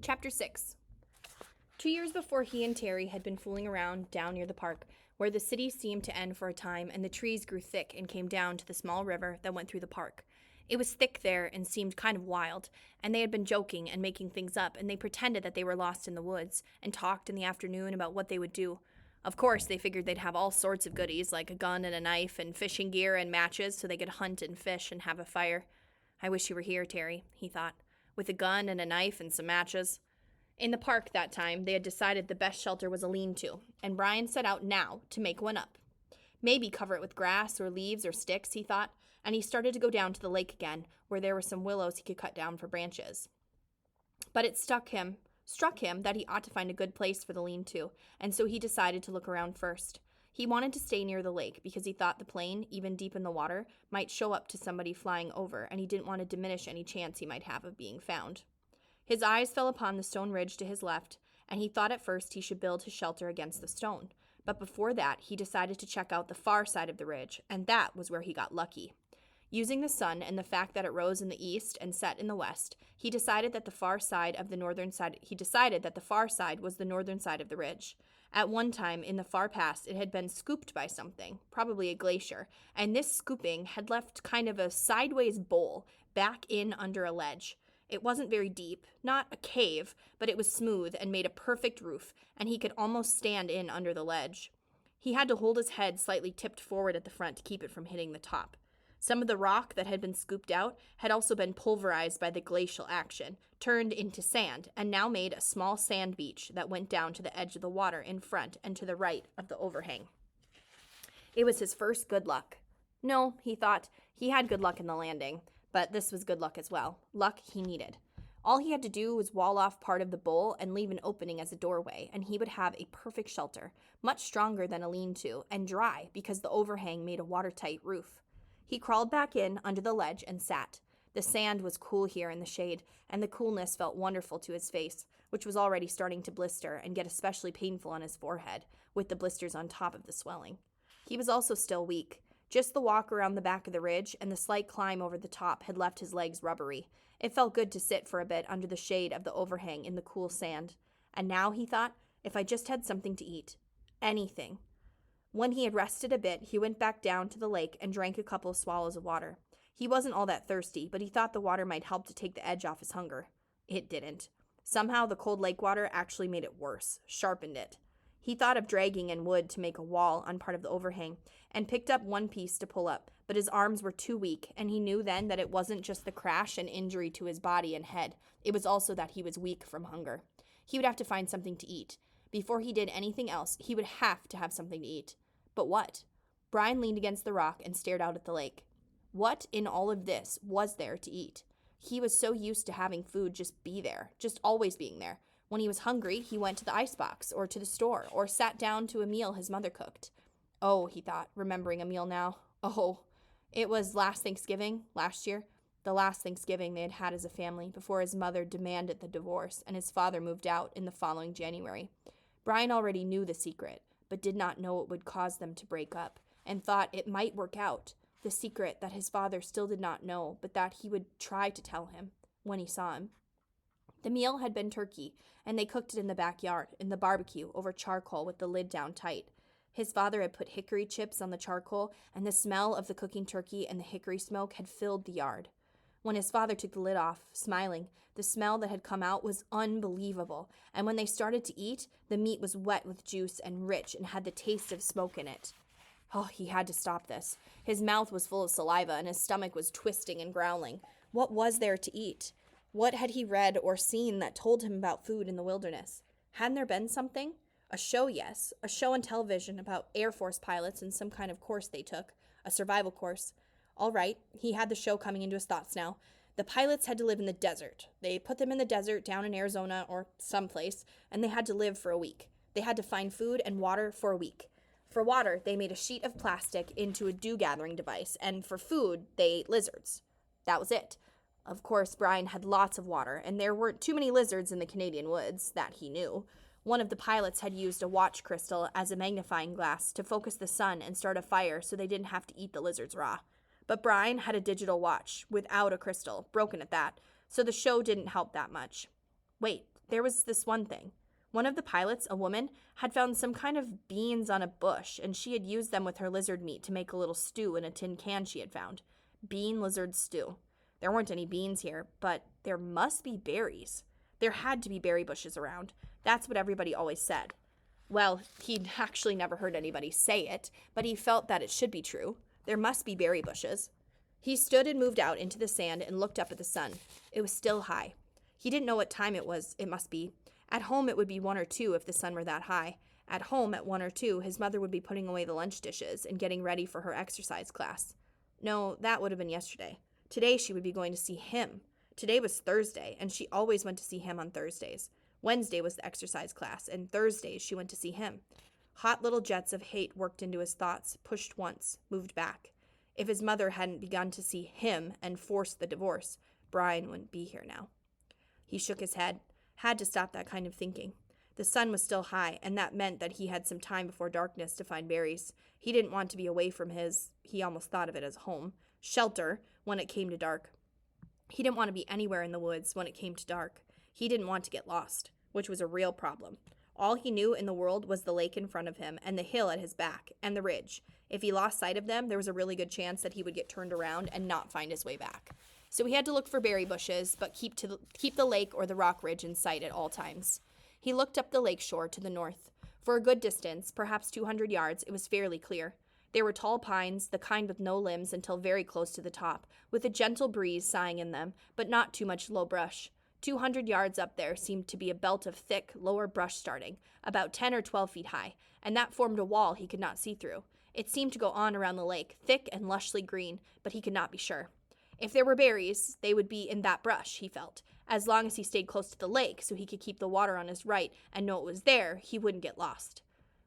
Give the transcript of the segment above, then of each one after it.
Chapter 6. 2 years before he and Terry had been fooling around down near the park, where the city seemed to end for a time and the trees grew thick and came down to the small river that went through the park. It was thick there and seemed kind of wild, and they had been joking and making things up, and they pretended that they were lost in the woods and talked in the afternoon about what they would do. Of course, they figured they'd have all sorts of goodies, like a gun and a knife and fishing gear and matches, so they could hunt and fish and have a fire. I wish you were here, Terry, he thought, with a gun and a knife and some matches. In the park that time, they had decided the best shelter was a lean-to, and Brian set out now to make one up. Maybe cover it with grass or leaves or sticks, he thought, and he started to go down to the lake again, where there were some willows he could cut down for branches. But it struck him that he ought to find a good place for the lean-to, and so he decided to look around first. He wanted to stay near the lake because he thought the plane, even deep in the water, might show up to somebody flying over, and he didn't want to diminish any chance he might have of being found. His eyes fell upon the stone ridge to his left, and he thought at first he should build his shelter against the stone. But before that, he decided to check out the far side of the ridge, and that was where he got lucky. Using the sun and the fact that it rose in the east and set in the west, he decided that the far side was the northern side of the ridge. At one time in the far past, it had been scooped by something, probably a glacier, and this scooping had left kind of a sideways bowl back in under a ledge. It wasn't very deep, not a cave, but it was smooth and made a perfect roof, and he could almost stand in under the ledge. He had to hold his head slightly tipped forward at the front to keep it from hitting the top. Some of the rock that had been scooped out had also been pulverized by the glacial action, turned into sand, and now made a small sand beach that went down to the edge of the water in front and to the right of the overhang. It was his first good luck. No, he thought, he had good luck in the landing, but this was good luck as well, luck he needed. All he had to do was wall off part of the bowl and leave an opening as a doorway, and he would have a perfect shelter, much stronger than a lean-to, and dry because the overhang made a watertight roof. He crawled back in under the ledge and sat. The sand was cool here in the shade, and the coolness felt wonderful to his face, which was already starting to blister and get especially painful on his forehead, with the blisters on top of the swelling. He was also still weak. Just the walk around the back of the ridge and the slight climb over the top had left his legs rubbery. It felt good to sit for a bit under the shade of the overhang in the cool sand. And now, he thought, if I just had something to eat. Anything. When he had rested a bit, he went back down to the lake and drank a couple of swallows of water. He wasn't all that thirsty, but he thought the water might help to take the edge off his hunger. It didn't. Somehow the cold lake water actually made it worse, sharpened it. He thought of dragging in wood to make a wall on part of the overhang, and picked up one piece to pull up, but his arms were too weak, and he knew then that it wasn't just the crash and injury to his body and head, it was also that he was weak from hunger. He would have to find something to eat. Before he did anything else, he would have to have something to eat. But what? Brian leaned against the rock and stared out at the lake. What in all of this was there to eat? He was so used to having food just be there, just always being there. When he was hungry, he went to the icebox or to the store or sat down to a meal his mother cooked. Oh, he thought, remembering a meal now. Oh, it was last year, the last Thanksgiving they had had as a family before his mother demanded the divorce and his father moved out in the following January. Brian already knew the secret, but did not know it would cause them to break up, and thought it might work out, the secret that his father still did not know, but that he would try to tell him when he saw him. The meal had been turkey, and they cooked it in the backyard, in the barbecue, over charcoal with the lid down tight. His father had put hickory chips on the charcoal, and the smell of the cooking turkey and the hickory smoke had filled the yard. When his father took the lid off, smiling, the smell that had come out was unbelievable, and when they started to eat, the meat was wet with juice and rich and had the taste of smoke in it. Oh, he had to stop this. His mouth was full of saliva, and his stomach was twisting and growling. What was there to eat? What had he read or seen that told him about food in the wilderness? Hadn't there been something? A show, yes. A show on television about Air Force pilots and some kind of course they took. A survival course. All right, he had the show coming into his thoughts now. The pilots had to live in the desert. They put them in the desert down in Arizona or someplace, and they had to live for a week. They had to find food and water for a week. For water, they made a sheet of plastic into a dew-gathering device, and for food, they ate lizards. That was it. Of course, Brian had lots of water, and there weren't too many lizards in the Canadian woods, that he knew. One of the pilots had used a watch crystal as a magnifying glass to focus the sun and start a fire so they didn't have to eat the lizards raw. But Brian had a digital watch, without a crystal, broken at that, so the show didn't help that much. Wait, there was this one thing. One of the pilots, a woman, had found some kind of beans on a bush, and she had used them with her lizard meat to make a little stew in a tin can she had found. Bean lizard stew. There weren't any beans here, but there must be berries. There had to be berry bushes around. That's what everybody always said. Well, he'd actually never heard anybody say it, but he felt that it should be true. There must be berry bushes. He stood and moved out into the sand and looked up at the sun. It was still high. He didn't know what time it was, it must be. At home it would be 1 or 2 if the sun were that high. At home at 1 or 2, his mother would be putting away the lunch dishes and getting ready for her exercise class. No, that would have been yesterday. Today she would be going to see him. Today was Thursday, and she always went to see him on Thursdays. Wednesday was the exercise class, and Thursdays she went to see him. Hot little jets of hate worked into his thoughts, pushed once, moved back. If his mother hadn't begun to see him and forced the divorce, Brian wouldn't be here now. He shook his head, had to stop that kind of thinking. The sun was still high, and that meant that he had some time before darkness to find berries. He didn't want to be away from he almost thought of it as home, shelter when it came to dark. He didn't want to be anywhere in the woods when it came to dark. He didn't want to get lost, which was a real problem. All he knew in the world was the lake in front of him and the hill at his back and the ridge. If he lost sight of them, there was a really good chance that he would get turned around and not find his way back. So he had to look for berry bushes, but keep the lake or the rock ridge in sight at all times. He looked up the lake shore to the north. For a good distance, perhaps 200 yards, it was fairly clear. There were tall pines, the kind with no limbs until very close to the top, with a gentle breeze sighing in them, but not too much low brush. 200 yards up there seemed to be a belt of thick, lower brush starting, about 10 or 12 feet high, and that formed a wall he could not see through. It seemed to go on around the lake, thick and lushly green, but he could not be sure. If there were berries, they would be in that brush, he felt. As long as he stayed close to the lake so he could keep the water on his right and know it was there, he wouldn't get lost.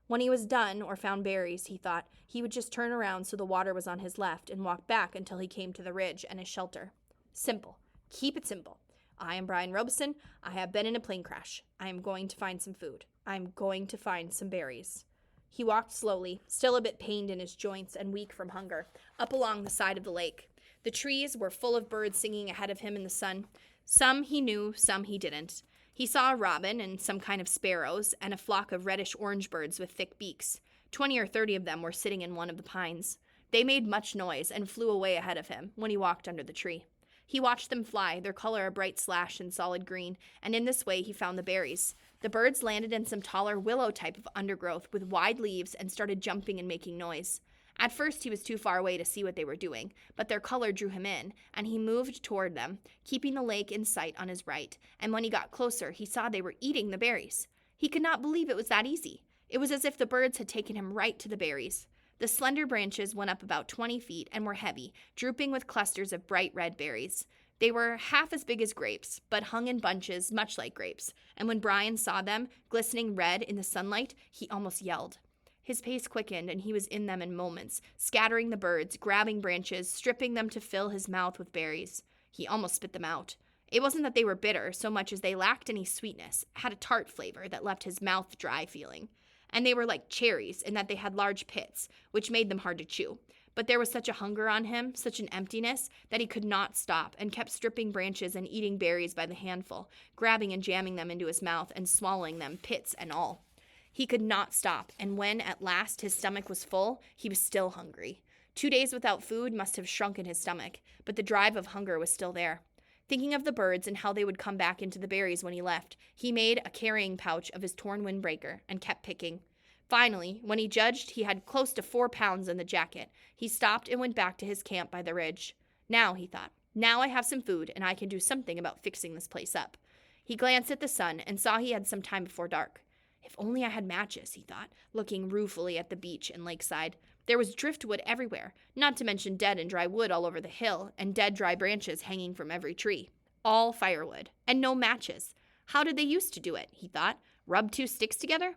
When he was done or found berries, he thought, he would just turn around so the water was on his left and walk back until he came to the ridge and his shelter. Simple. Keep it simple. I am Brian Robeson. I have been in a plane crash. I am going to find some food. I am going to find some berries. He walked slowly, still a bit pained in his joints and weak from hunger, up along the side of the lake. The trees were full of birds singing ahead of him in the sun. Some he knew, some he didn't. He saw a robin and some kind of sparrows and a flock of reddish-orange birds with thick beaks. 20 or 30 of them were sitting in one of the pines. They made much noise and flew away ahead of him when he walked under the tree. He watched them fly, their color a bright slash in solid green, and in this way he found the berries. The birds landed in some taller willow type of undergrowth with wide leaves and started jumping and making noise. At first he was too far away to see what they were doing, but their color drew him in, and he moved toward them, keeping the lake in sight on his right, and when he got closer he saw they were eating the berries. He could not believe it was that easy. It was as if the birds had taken him right to the berries. The slender branches went up about 20 feet and were heavy, drooping with clusters of bright red berries. They were half as big as grapes, but hung in bunches much like grapes, and when Brian saw them, glistening red in the sunlight, he almost yelled. His pace quickened, and he was in them in moments, scattering the birds, grabbing branches, stripping them to fill his mouth with berries. He almost spit them out. It wasn't that they were bitter so much as they lacked any sweetness, had a tart flavor that left his mouth dry feeling. And they were like cherries in that they had large pits, which made them hard to chew. But there was such a hunger on him, such an emptiness, that he could not stop and kept stripping branches and eating berries by the handful, grabbing and jamming them into his mouth and swallowing them, pits and all. He could not stop, and when at last his stomach was full, he was still hungry. 2 days without food must have shrunken his stomach, but the drive of hunger was still there. Thinking of the birds and how they would come back into the berries when he left, he made a carrying pouch of his torn windbreaker and kept picking. Finally, when he judged he had close to 4 pounds in the jacket, he stopped and went back to his camp by the ridge. Now, he thought, now I have some food and I can do something about fixing this place up. He glanced at the sun and saw he had some time before dark. If only I had matches, he thought, looking ruefully at the beach and lakeside. There was driftwood everywhere, not to mention dead and dry wood all over the hill, and dead dry branches hanging from every tree. All firewood, and no matches. How did they used to do it, he thought, rub 2 sticks together?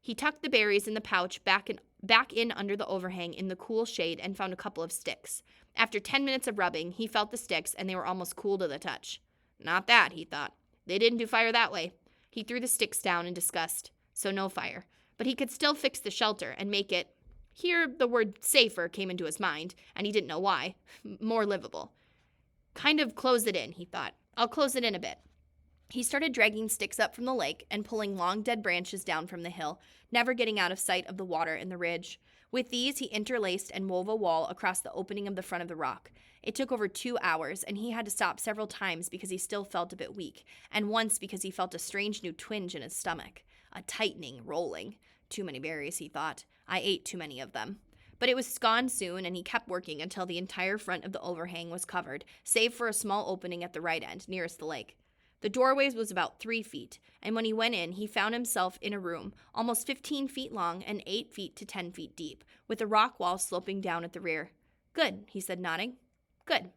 He tucked the berries in the pouch back in under the overhang in the cool shade and found a couple of sticks. After 10 minutes of rubbing, he felt the sticks, and they were almost cool to the touch. Not that, he thought. They didn't do fire that way. He threw the sticks down in disgust. So no fire. But he could still fix the shelter and make it, here the word safer came into his mind, and he didn't know why, more livable. Kind of close it in, he thought. I'll close it in a bit. He started dragging sticks up from the lake and pulling long dead branches down from the hill, never getting out of sight of the water in the ridge. With these, he interlaced and wove a wall across the opening of the front of the rock. It took over 2 hours, and he had to stop several times because he still felt a bit weak, and once because he felt a strange new twinge in his stomach. A tightening, rolling. Too many berries, he thought. I ate too many of them. But it was gone soon, and he kept working until the entire front of the overhang was covered, save for a small opening at the right end, nearest the lake. The doorway was about 3 feet, and when he went in, he found himself in a room almost 15 feet long and 8 feet to 10 feet deep, with a rock wall sloping down at the rear. Good, he said, nodding. Good.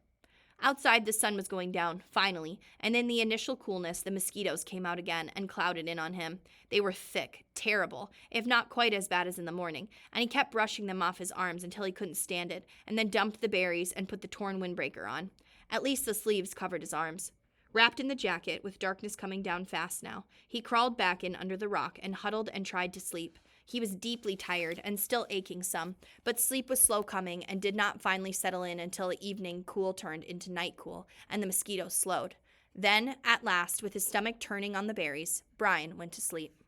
Outside, the sun was going down, finally, and in the initial coolness, the mosquitoes came out again and clouded in on him. They were thick, terrible, if not quite as bad as in the morning, and he kept brushing them off his arms until he couldn't stand it, and then dumped the berries and put the torn windbreaker on. At least the sleeves covered his arms. Wrapped in the jacket, with darkness coming down fast now, he crawled back in under the rock and huddled and tried to sleep. He was deeply tired and still aching some, but sleep was slow coming and did not finally settle in until the evening cool turned into night cool and the mosquitoes slowed. Then, at last, with his stomach turning on the berries, Brian went to sleep.